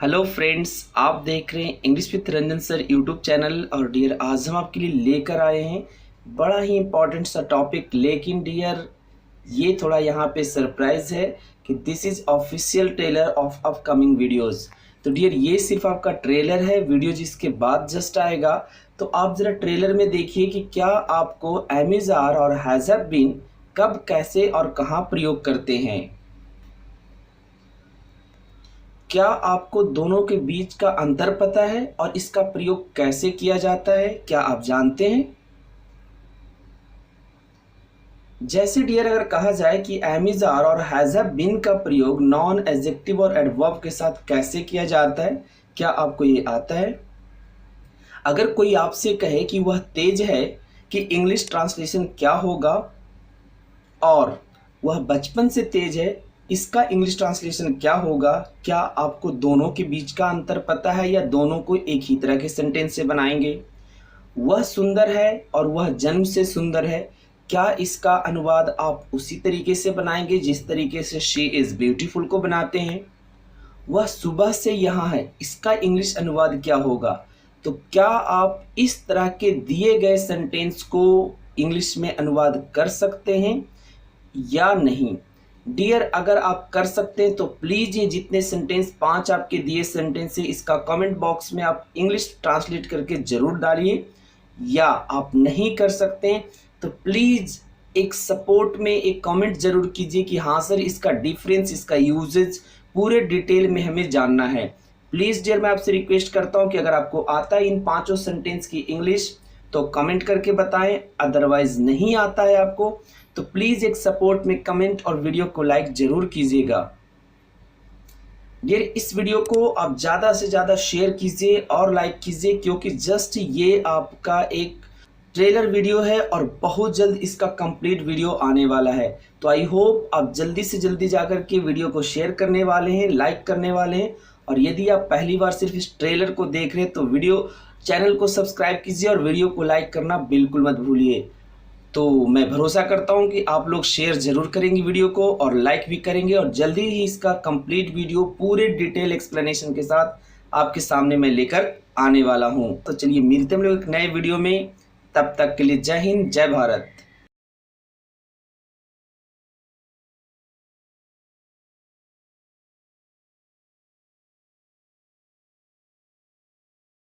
Hello friends, आप देख रहे हैं English with Ranjan sir YouTube channel. और डियर, आज हम आपके लिए लेकर आए हैं बड़ा ही इम्पॉर्टेंट सा टॉपिक। लेकिन डियर, ये थोड़ा यहाँ पे सरप्राइज है कि this is official trailer of upcoming videos. तो डियर, ये सिर्फ आपका ट्रेलर है, वीडियो जिसके बाद जस्ट आएगा। तो आप ज़रा ट्रेलर में देखिए कि क्या आपको एमिज़ और हैज़ हैव बीन कब, कैसे और कहाँ प्रयोग करते हैं। क्या आपको दोनों के बीच का अंतर पता है और इसका प्रयोग कैसे किया जाता है? क्या आप जानते हैं? जैसे डियर, अगर कहा जाए कि एमिज़ आर और हैज़ हैव बीन का प्रयोग नॉन एडजेक्टिव और एडवर्ब के साथ कैसे किया जाता है, क्या आपको ये आता है? अगर कोई आपसे कहे कि वह तेज है, कि इंग्लिश ट्रांसलेशन क्या होगा? और वह बचपन से तेज है, इसका इंग्लिश ट्रांसलेशन क्या होगा? क्या आपको दोनों के बीच का अंतर पता है या दोनों को एक ही तरह के सेंटेंस से बनाएंगे? वह सुंदर है और वह जन्म से सुंदर है, क्या इसका अनुवाद आप उसी तरीके से बनाएंगे जिस तरीके से शी इज़ ब्यूटीफुल को बनाते हैं? वह सुबह से यहाँ है, इसका इंग्लिश अनुवाद क्या होगा? तो क्या आप इस तरह के दिए गए सेंटेंस को इंग्लिश में अनुवाद कर सकते हैं या नहीं? डियर, अगर आप कर सकते हैं तो प्लीज़ ये जितने सेंटेंस 5 आपके दिए सेंटेंस है, इसका कमेंट बॉक्स में आप इंग्लिश ट्रांसलेट करके ज़रूर डालिए। या आप नहीं कर सकते हैं तो प्लीज़ एक सपोर्ट में एक कमेंट ज़रूर कीजिए कि हाँ सर, इसका डिफरेंस, इसका यूजेज पूरे डिटेल में हमें जानना है। प्लीज़ डियर, मैं आपसे रिक्वेस्ट करता हूँ कि अगर आपको आता है इन 5 सेंटेंस की इंग्लिश तो कमेंट करके बताएं। अदरवाइज नहीं आता है आपको तो प्लीज़ एक सपोर्ट में कमेंट और वीडियो को लाइक ज़रूर कीजिएगा। डियर, इस वीडियो को आप ज़्यादा से ज़्यादा शेयर कीजिए और लाइक कीजिए, क्योंकि जस्ट ये आपका एक ट्रेलर वीडियो है और बहुत जल्द इसका कंप्लीट वीडियो आने वाला है। तो आई होप आप जल्दी से जल्दी जाकर के वीडियो को शेयर करने वाले हैं, लाइक करने वाले हैं। और यदि आप पहली बार सिर्फ इस ट्रेलर को देख रहे हैं तो चैनल को सब्सक्राइब कीजिए और वीडियो को लाइक करना बिल्कुल मत भूलिए। तो मैं भरोसा करता हूं कि आप लोग शेयर ज़रूर करेंगे वीडियो को और लाइक भी करेंगे, और जल्दी ही इसका कंप्लीट वीडियो पूरे डिटेल एक्सप्लेनेशन के साथ आपके सामने मैं लेकर आने वाला हूं। तो चलिए मिलते हैं हम लोग एक नए वीडियो में। तब तक के लिए जय हिंद, जय भारत।